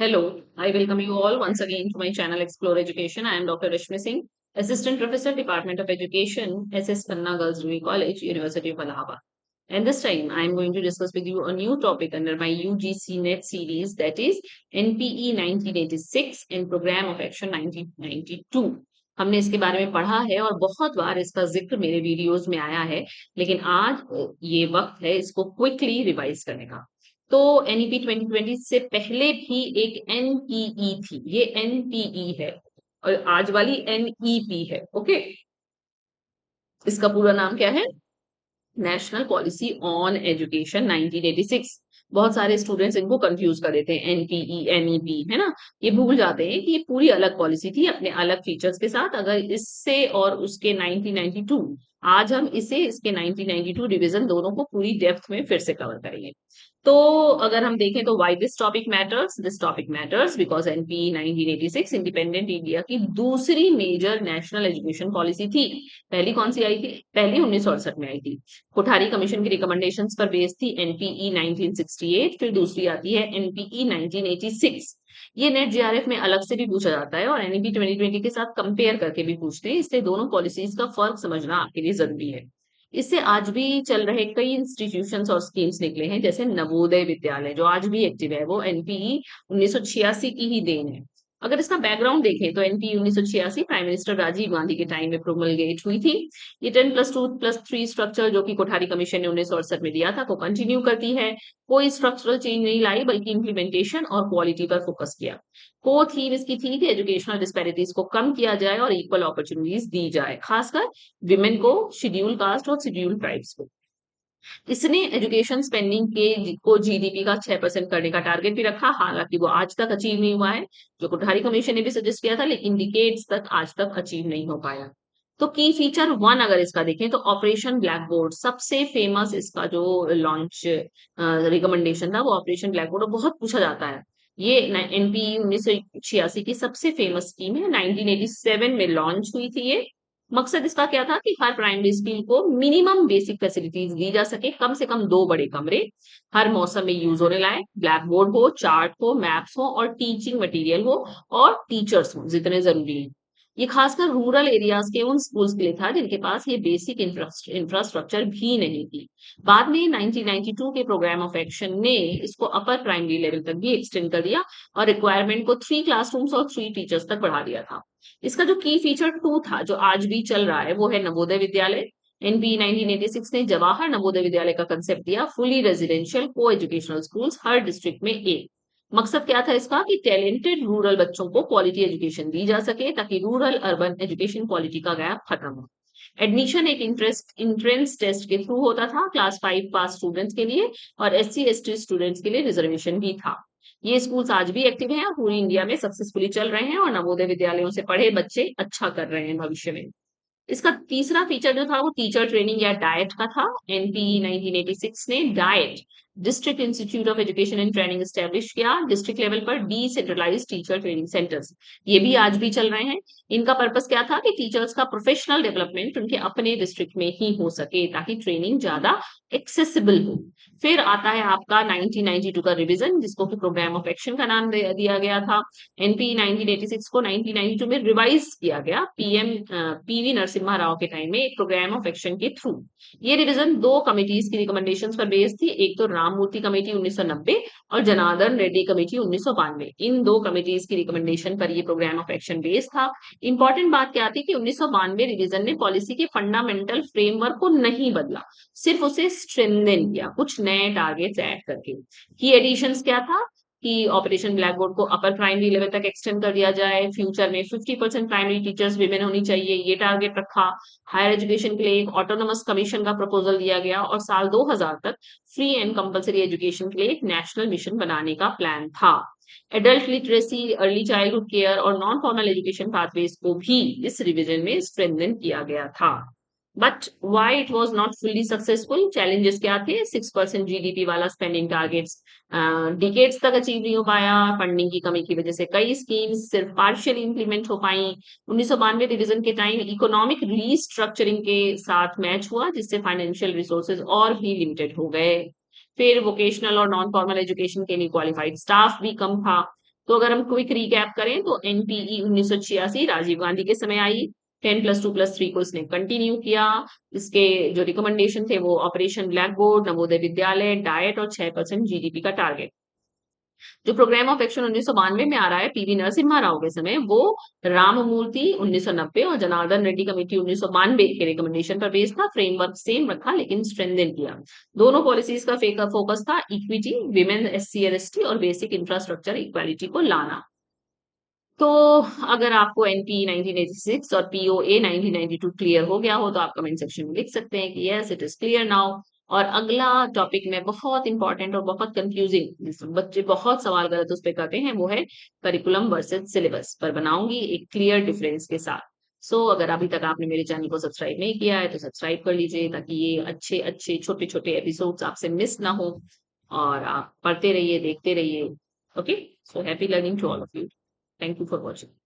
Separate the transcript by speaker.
Speaker 1: Hello, I welcome you all once again to my channel Explore Education. I am Dr. Rashmi Singh, Assistant Professor, Department of Education, SS Khanna Girls Degree College, University of Allahabad. And this time I am going to discuss with you a new topic under my UGC NET series, that is NPE 1986 and Program of Action 1992. हमने इसके बारे में पढ़ा है और बहुत बार इसका जिक्र मेरे वीडियोस में आया है, लेकिन आज ये वक्त है इसको क्विकली रिवाइज करने का। तो एनईपी 2020 से पहले भी एक एनपीई थी, ये एनपीई है और आज वाली एनईपी है। ओके, इसका पूरा नाम क्या है? National policy on education 1986। बहुत सारे स्टूडेंट्स इनको कंफ्यूज कर देते हैं, एनपीई एनईपी है ना, ये भूल जाते हैं कि ये पूरी अलग पॉलिसी थी अपने अलग फीचर्स के साथ। अगर इससे और उसके 1992, आज हम इसे इसके 1992 रिवीजन दोनों को पूरी डेप्थ में फिर से कवर करेंगे। तो अगर हम देखें तो why this topic matters because NP 1986 independent India की दूसरी मेजर नेशनल एजुकेशन पॉलिसी थी। पहली कौन सी आई थी? पहली 1968 में आई थी, कोठारी कमीशन की रिकमेंडेशंस पर बेस्ड थी, एनपीई 1968। फिर दूसरी आती है एनपीई 1986। ये नेट जेआरएफ में अलग से भी पूछा जाता है और एनईपी 2020 के साथ कंपेयर करके भी पूछते हैं, इसलिए दोनों पॉलिसीज का फर्क समझना आपके लिए जरूरी है। इससे आज भी चल रहे कई इंस्टीट्यूशंस और स्कीम्स निकले हैं, जैसे नवोदय विद्यालय जो आज भी एक्टिव है, वो एनपीई 1986 की ही देन है। अगर इसका बैकग्राउंड देखें तो NPE 1986 prime minister Rajiv Gandhi के टाइम में प्रोमलगेट हुई थी। ये 10+2+3 स्ट्रक्चर जो कि कोठारी कमीशन ने 1968 में दिया था को कंटिन्यू करती है। कोई स्ट्रक्चरल चेंज नहीं लाई, बल्कि इंप्लीमेंटेशन और क्वालिटी पर फोकस किया। को थीम इसकी थी कि एजुकेशनल डिस्पैरिटीज को कम किया जाए और इक्वल अपॉर्चुनिटीज दी जाए, खासकर विमेन को, शेड्यूल कास्ट और शेड्यूल ट्राइब्स को। इसने एजुकेशन स्पेंडिंग के को जीडीपी का 6% करने का टारगेट भी रखा, हालांकि वो आज तक अचीव नहीं हुआ है, जो कोठारी कमीशन ने भी सजेस्ट किया था, लेकिन डिकेड्स तक आज तक अचीव नहीं हो पाया। तो की फीचर वन अगर इसका देखें तो ऑपरेशन ब्लैक बोर्ड सबसे फेमस, इसका जो लॉन्च रिकमेंडेशन था वो ऑपरेशन ब्लैक बोर्ड, बहुत पूछा जाता है। ये एनपी 1986 की सबसे फेमस स्कीम है, 1987 में लॉन्च हुई थी ये। मकसद इसका क्या था कि हर प्राइमरी स्कूल को मिनिमम बेसिक फैसिलिटीज दी जा सके, कम से कम 2 बड़े कमरे, हर मौसम में यूज होने लायक, ब्लैक बोर्ड हो, चार्ट हो, मैप्स हो और टीचिंग मटेरियल हो और टीचर्स हो जितने जरूरी हैं। ये खासकर रूरल एरियाज के उन स्कूल्स के लिए था जिनके पास ये बेसिक इंफ्रास्ट्रक्चर भी नहीं थी। बाद में 1992 के प्रोग्राम ऑफ एक्शन ने इसको अपर प्राइमरी लेवल तक भी एक्सटेंड कर दिया और रिक्वायरमेंट को 3 क्लासरूम्स और 3 टीचर्स तक बढ़ा दिया था। इसका जो की फीचर टू था जो आज भी चल रहा है वो है नवोदय विद्यालय। एनपी 1986 ने जवाहर नवोदय विद्यालय का कंसेप्ट दिया, फुली रेजिडेंशियल को एजुकेशनल स्कूल्स हर डिस्ट्रिक्ट में एक। मकसद क्या था इसका कि टैलेंटेड रूरल बच्चों को क्वालिटी एजुकेशन दी जा सके ताकि रूरल अर्बन एजुकेशन क्वालिटी का गैप खत्म हो। एडमिशन एक इंट्रेंस टेस्ट के थ्रू होता था, क्लास 5 पास स्टूडेंट्स के लिए और SC ST स्टूडेंट्स के लिए रिजर्वेशन भी था। ये स्कूल्स आज भी एक्टिव हैं और पूरी इंडिया में सक्सेसफुली चल रहे हैं और नवोदय विद्यालयों से पढ़े बच्चे अच्छा कर रहे हैं भविष्य में। इसका तीसरा फीचर जो था वो टीचर ट्रेनिंग या डाइट का था। एनपीई 1986 ने diet district institute of education and training establish किया, डिस्ट्रिक्ट लेवल पर डिसेंट्रलाइज्ड टीचर ट्रेनिंग सेंटर्स, ये भी आज भी चल रहे हैं। इनका पर्पस क्या था कि टीचर्स का प्रोफेशनल डेवलपमेंट उनके अपने डिस्ट्रिक्ट में ही हो सके ताकि ट्रेनिंग ज्यादा एक्सेसिबल हो। फिर आता है आपका 1992 का रिवीजन, जिसको कि प्रोग्राम ऑफ एक्शन का नाम दिया गया था। एनपी 1986 को 1992 में रिवाइज किया गया पीएम पीवी नरसिम्हा राव के टाइम में एक प्रोग्राम ऑफ एक्शन के थ्रू। ये रिवीजन 2 कमिटीज की रिकमेंडेशंस पर बेस्ड थी, एक तो राममूर्ति कमेटी 1990 और जनार्दन रेड्डी कमेटी 1992। इन 2 कमिटीज की रिकमेंडेशन पर ये प्रोग्राम ऑफ एक्शन बेस्ड था। इंपॉर्टेंट बात क्या थी कि 1992 रिवीजन ने पॉलिसी के फंडामेंटल फ्रेमवर्क को नहीं बदला, सिर्फ उसे स्ट्रेंथन किया कुछ नए टारगेट्स ऐड करके। की एडिशंस क्या था कि ऑपरेशन ब्लैक बोर्ड को अपर प्राइमरी लेवल तक एक्सटेंड कर दिया जाए, फ्यूचर में 50% प्राइमरी टीचर्स विमेन होनी चाहिए, ये टारगेट रखा। हायर एजुकेशन के लिए एक ऑटोनोमस कमीशन का प्रपोजल दिया गया और साल 2000 तक फ्री एंड कंपलसरी एजुकेशन के लिए एक नेशनल मिशन बनाने का प्लान था। Adult literacy, early childhood care और नॉन फॉर्मल एजुकेशन पाथवेज को भी इस रिवीजन में स्ट्रेंथन किया गया था। But why it was not fully successful? Challenges क्या थे? 6% जीडीपी वाला स्पेंडिंग टारगेट्स डिकेड्स तक अचीव नहीं हो पाया, फंडिंग की कमी की वजह से कई स्कीम्स सिर्फ पार्शियली इंप्लीमेंट हो पाई। 1992 रिवीजन के टाइम इकोनॉमिक रीस्ट्रक्चरिंग के साथ मैच हुआ, जिससे फाइनेंशियल रिसोर्सेज और भी लिमिटेड हो गए। फिर वोकेशनल और नॉन फॉर्मल एजुकेशन के लिए क्वालिफाइड स्टाफ भी कम था। तो अगर हम क्विक रिकैप करें तो एनपीई 1986 राजीव गांधी के समय आई। 10+2+3 को इसने कंटिन्यू किया। इसके जो रिकमेंडेशन थे वो operation black board, Navodaya Vidyalaya, diet और 6% जीडीपी का टारगेट। जो प्रोग्राम ऑफ एक्शन 1992 में आ रहा है पीवी नरसिम्हा राव के समय, वो राममूर्ति 1990 और जनार्दन रेड्डी कमेटी 1992 के रिकमेंडेशन पर बेस्ड था। फ्रेमवर्क सेम रखा लेकिन स्ट्रेंथन किया। दोनों पॉलिसीज का फोकस था इक्विटी, विमेन, एससी और एसटी और बेसिक इंफ्रास्ट्रक्चर इक्वालिटी को लाना। तो अगर आपको एनपी 1986 और पीओए 1992 क्लियर हो गया हो तो आप कमेंट सेक्शन में लिख सकते हैं कि yes it is clear now. और अगला टॉपिक में बहुत इंपॉर्टेंट और बहुत कंफ्यूजिंग, बच्चे बहुत सवाल गलत उस पर करते हैं, वो है करिकुलम वर्सेस सिलेबस पर बनाऊंगी एक क्लियर डिफरेंस के साथ। सो अगर अभी तक आपने मेरे चैनल को सब्सक्राइब नहीं किया है तो सब्सक्राइब कर लीजिए ताकि ये अच्छे अच्छे छोटे छोटे एपिसोड्स आपसे मिस ना हो। और आप पढ़ते रहिए, देखते रहिए। Okay, so happy learning to all of you. Thank you for watching.